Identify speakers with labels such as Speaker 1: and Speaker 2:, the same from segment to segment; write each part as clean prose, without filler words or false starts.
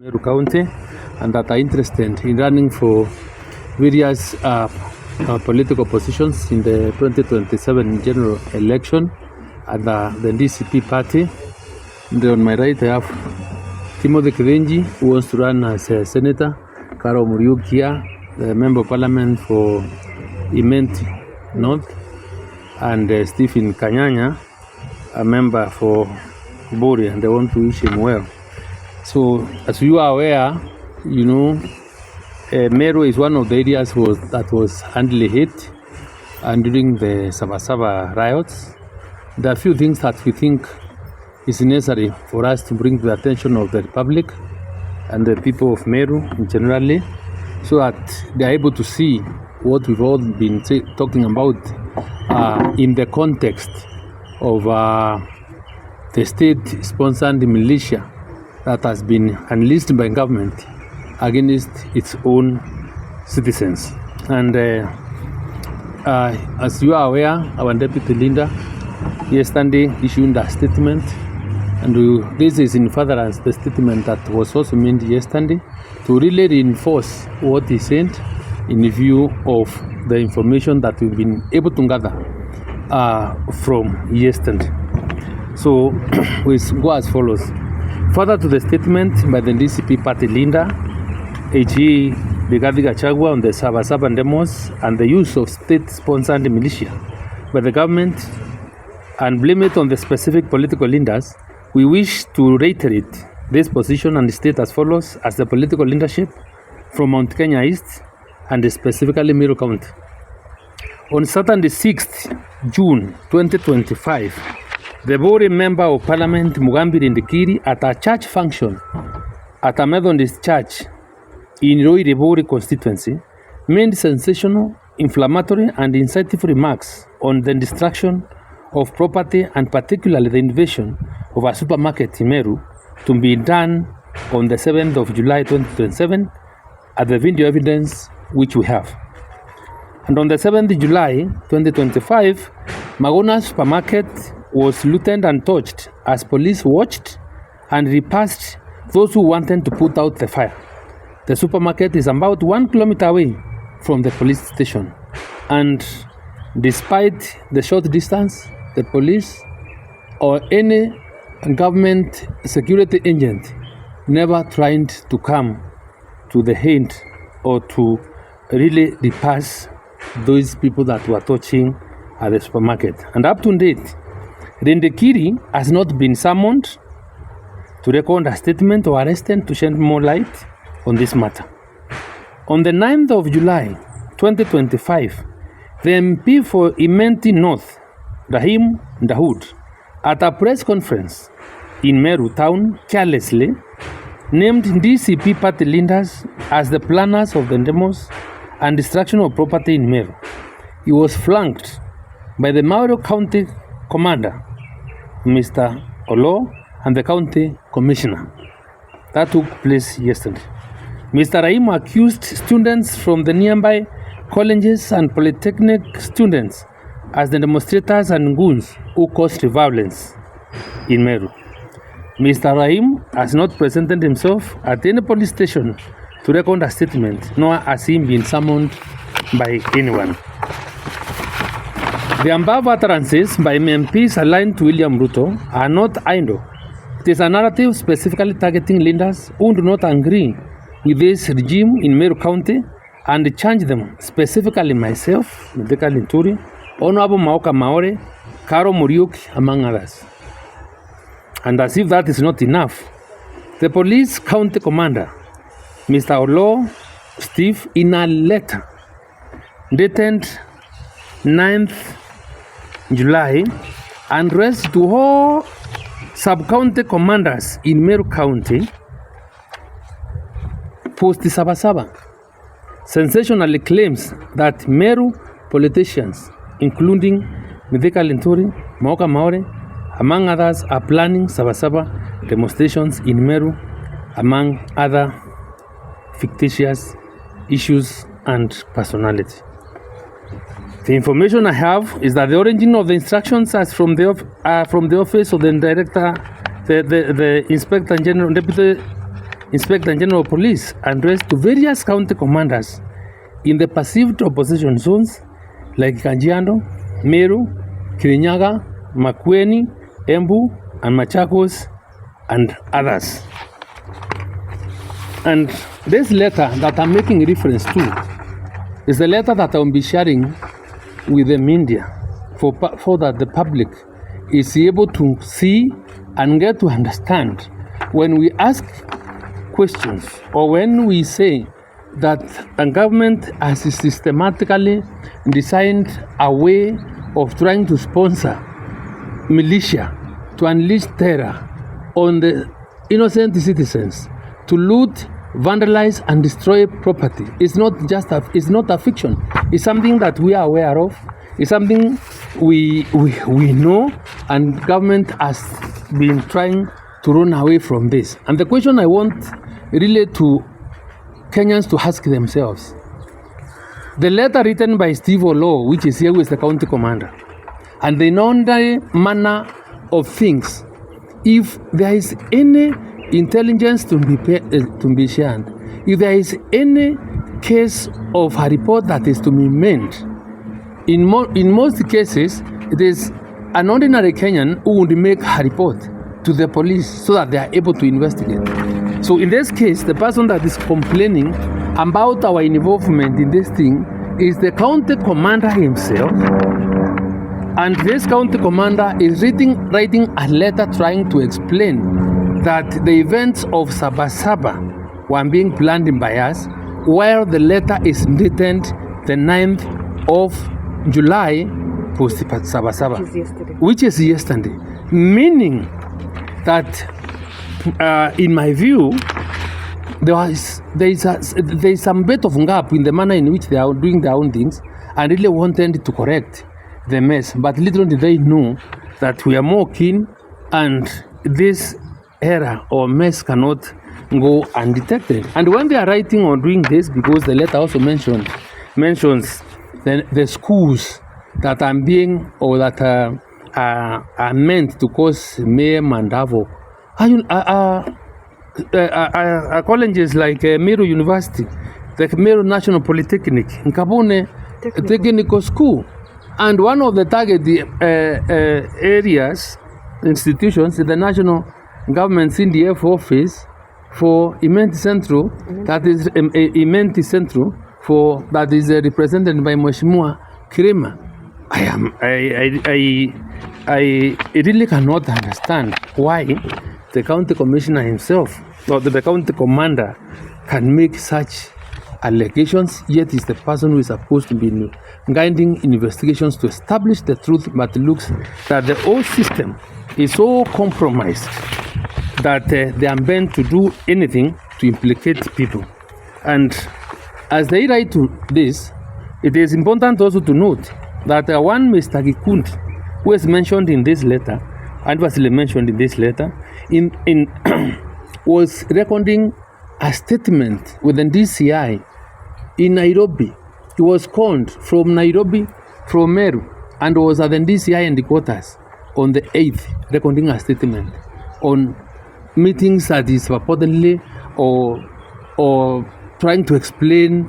Speaker 1: Meru County and that are interested in running for various political positions in the 2027 general election at the DCP party. And on my right, I have Timothy Kirenji, who wants to run as a senator, Karo Muriukia, the member of parliament for Imenti North, and Stephen Kanyanya, a member for Bori, and they want to wish him well. So, as you are aware, you know, Meru is one of the areas that was handily hit, and during the Sabasaba riots, there are a few things that we think is necessary for us to bring to the attention of the public and the people of Meru generally, so that they are able to see what we've all been talking about in the context of the state-sponsored militia that has been unleashed by government against its own citizens. And as you are aware, our Deputy Linda yesterday issued a statement, and this is in furtherance the statement that was also made yesterday to really reinforce what he said in view of the information that we've been able to gather from yesterday. So we go as follows. Further to the statement by the DCP party leader, AG Rigathi Gachagua, on the Sabasaba demos and the use of state-sponsored militia by the government and blame it on the specific political leaders, we wish to reiterate this position and state as follows as the political leadership from Mount Kenya East and specifically Meru County. On Saturday 6th June 2025, the Bori member of parliament Mugambi Linturi at a church function at a Methodist church in Roiri Bori constituency made sensational, inflammatory and insightful remarks on the destruction of property and particularly the invasion of a supermarket in Meru to be done on the 7th of July 2027 at the video evidence which we have. And on the 7th of July 2025, Magona supermarket was looted and torched as police watched and repressed those who wanted to put out the fire. The supermarket is about 1 kilometer away from the police station, and despite the short distance, the police or any government security agent never tried to come to the aid or to really repress those people that were touching at the supermarket. And up to date, Linturi has not been summoned to record a statement or arrested to shed more light on this matter. On the 9th of July 2025, the MP for Imenti North, Rahim Dahoud, at a press conference in Meru town, carelessly named DCP party leaders as the planners of the demos and destruction of property in Meru. He was flanked by the Meru County Commander, Mr. Olo, and the County Commissioner. That took place yesterday. Mr. Rahim accused students from the nearby colleges and polytechnic students as the demonstrators and goons who caused violence in Meru. Mr. Rahim has not presented himself at any police station to record a statement, nor has he been summoned by anyone. The above utterances by MPs aligned to William Ruto are not idle. It is a narrative specifically targeting leaders who do not agree with this regime in Meru County and charge them, specifically myself, Minthika Linturi, Honorable Maoka Maore, Karo Muriuki, among others. And as if that is not enough, the police county commander, Mr. Olo Steve, in a letter dated 9th July, addressed to all sub-county commanders in Meru County, post Sabasaba, sensationally claims that Meru politicians, including Minthika Linturi, Maoka Maore, among others, are planning Sabasaba demonstrations in Meru, among other fictitious issues and personality. The information I have is that the origin of the instructions are from the office of the director, the Inspector General, Deputy Inspector General of Police addressed to various county commanders in the perceived opposition zones like Kajiado, Meru, Kirinyaga, Makueni, Embu, and Machakos, and others. And this letter that I'm making reference to is the letter that I'll be sharing with the media for that the public is able to see and get to understand when we ask questions or when we say that the government has systematically designed a way of trying to sponsor militia to unleash terror on the innocent citizens, to loot, vandalize, and destroy property. It's not a fiction. It's something that we are aware of. It's something we know, and government has been trying to run away from this. And the question I want really to Kenyans to ask themselves, the letter written by Steve Olo, which is here with the county commander, and the ordinary manner of things, if there is any intelligence to be shared, if there is any case of a report that is to be made, in most cases, it is an ordinary Kenyan who would make a report to the police so that they are able to investigate. So in this case, the person that is complaining about our involvement in this thing is the county commander himself. And this county commander is writing a letter trying to explain that the events of Sabasaba were being planned by us, while the letter is dated the 9th of July post Sabasaba, which is yesterday, meaning that in my view, there is some bit of gap in the manner in which they are doing their own things, and really wanted to correct the mess. But little did they know that we are more keen, and this error or mess cannot go undetected. And when they are writing or doing this, because the letter also mentions the schools that are being or that are meant to cause mayhem and havoc, colleges like Meru University, the Meru National Polytechnic, Nkabune Technical School, and one of the target areas, institutions, the National Government CDF office for Imenti Central, that is Imenti Central, for that is represented by Mheshimiwa Kirima. I really cannot understand why the county commissioner himself or the county commander can make such allegations, yet is the person who is supposed to be guiding investigations to establish the truth, but looks that the whole system is so compromised that they are bent to do anything to implicate people. And as they write to this, it is important also to note that one Mr. Gikundi, who is mentioned in this letter, and was mentioned in this letter, was recording a statement with the DCI in Nairobi. He was called from Nairobi, from Meru, and was at the DCI and the quarters on the 8th, recording a statement on meetings that is purportedly or trying to explain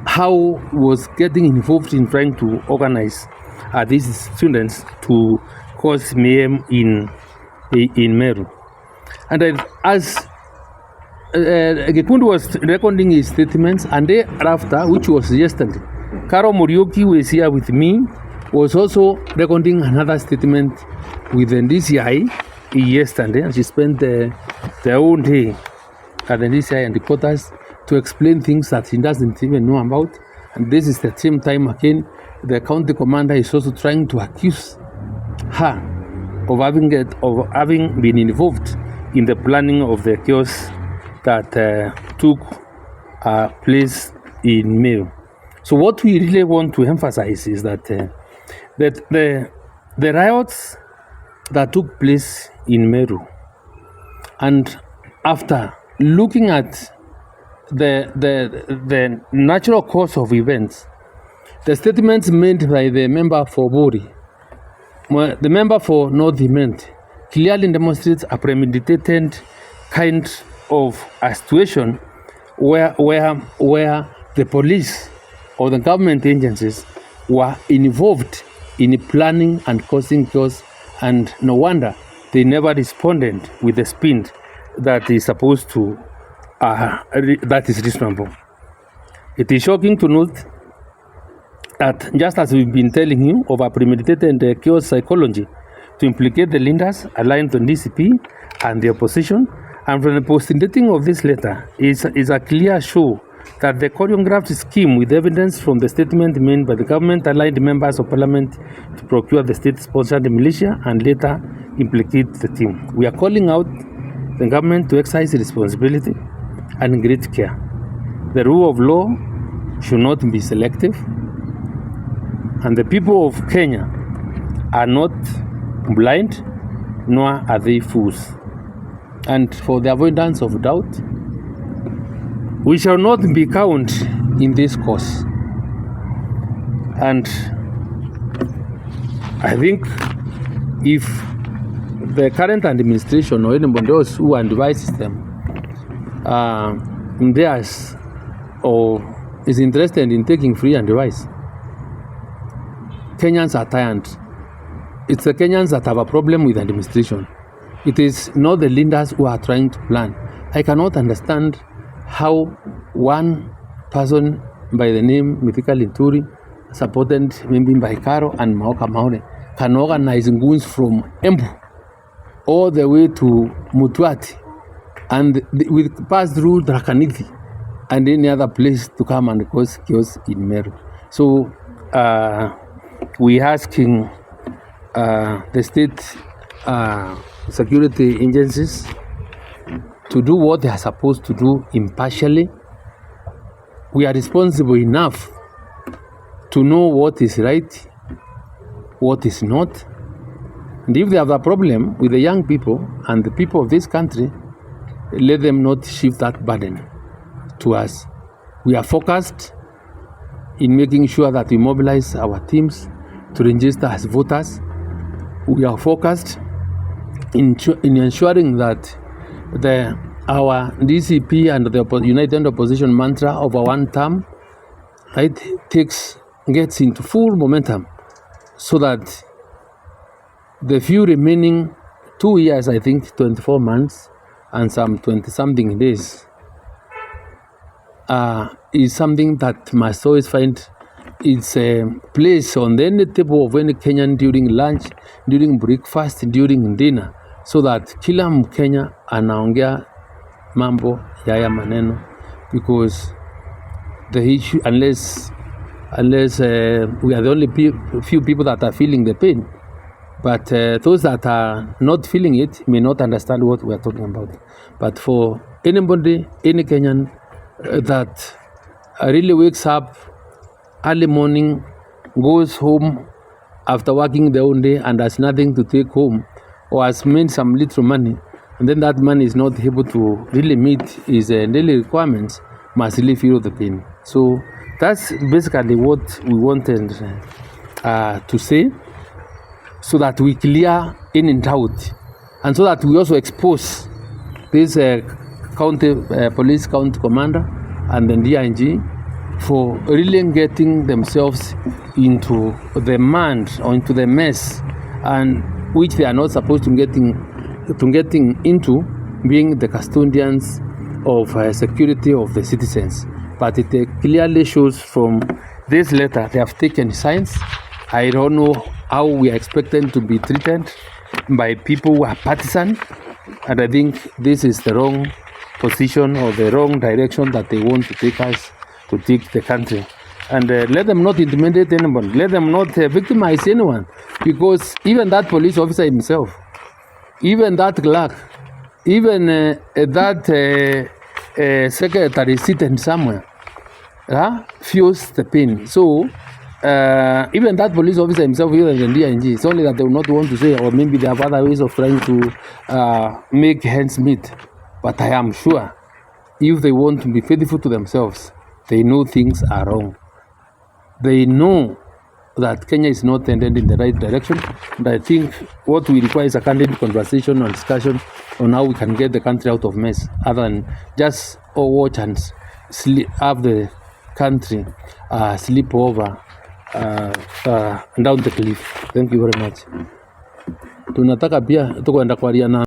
Speaker 1: how was getting involved in trying to organize these students to cause mayhem in Meru. And as Gikundi was recording his statements, and thereafter, which was yesterday, Karo Morioki, who is here with me, was also recording another statement with the DCI yesterday, and she spent the whole day at the DCI and the quarters to explain things that he doesn't even know about. And this is the same time again, the county commander is also trying to accuse her of having been involved in the planning of the chaos that took place in Meru. So what we really want to emphasize is that the riots that took place in Meru, and after looking at the natural course of events, the statements made by the member for Bori, the member for North Imenti, clearly demonstrates a premeditated kind of a situation where the police or the government agencies were involved in planning and causing chaos, and no wonder they never responded with the speed that is supposed to, that is reasonable. It is shocking to note that, just as we've been telling you, of a premeditated chaos psychology to implicate the leaders aligned to DCP and the opposition, and from the postdating of this letter is a clear show that the choreographed scheme, with evidence from the statement made by the government-aligned members of parliament to procure the state-sponsored militia and later implicate the team. We are calling out the government to exercise responsibility and great care. The rule of law should not be selective, and the people of Kenya are not blind, nor are they fools. And for the avoidance of doubt, we shall not be cowed in this cause. And I think if the current administration or anybody else who advises them theirs or is interested in taking free advice, Kenyans are tired. It's the Kenyans that have a problem with administration. It is not the leaders who are trying to plan. I cannot understand how one person by the name Minthika Linturi, supported maybe by Karo and Maoka Maure, can organize goons from Embu all the way to Mutuati, and we pass through Drakanithi and any other place to come and cause chaos in Meru. So we asking the state security agencies to do what they are supposed to do impartially. We are responsible enough to know what is right, what is not. And if they have a problem with the young people and the people of this country, let them not shift that burden to us. We are focused in making sure that we mobilize our teams to register as voters. We are focused in ensuring that our DCP and the United Opposition mantra of a one term, right, gets into full momentum, so that the few remaining 2 years, I think 24 months and some 20-something days, is something that must always find its place on the table of any Kenyan during lunch, during breakfast, during dinner, so that kila Mkenya anaongea mambo yaya maneno, because the issue, unless we are the only few people that are feeling the pain, but those that are not feeling it may not understand what we are talking about. But for anybody, any Kenyan that really wakes up early morning, goes home after working the whole day and has nothing to take home, or has made some little money, and then that money is not able to really meet his daily requirements, must really feel the pain. So that's basically what we wanted to say, so that we clear any doubt, and so that we also expose this county police county commander and then DIG for really getting themselves into the mud or into the mess, and which they are not supposed to getting into, being the custodians of security of the citizens. But it clearly shows from this letter they have taken signs. I don't know how we are expected to be treated by people who are partisan, and I think this is the wrong position or the wrong direction that they want to take us to take the country. And let them not intimidate anyone, let them not victimize anyone, because even that police officer himself, even that clerk, even that secretary sitting somewhere feels the pain. So even that police officer himself, even the DIG, it's only that they will not want to say, or maybe they have other ways of trying to make hands meet. But I am sure if they want to be faithful to themselves, they know things are wrong. They know that Kenya is not headed in the right direction. And I think what we require is a candid conversation or discussion on how we can get the country out of mess, other than just watch and have the country slip over down the cliff. Thank you very much. Tunataka pia tukwenda kwa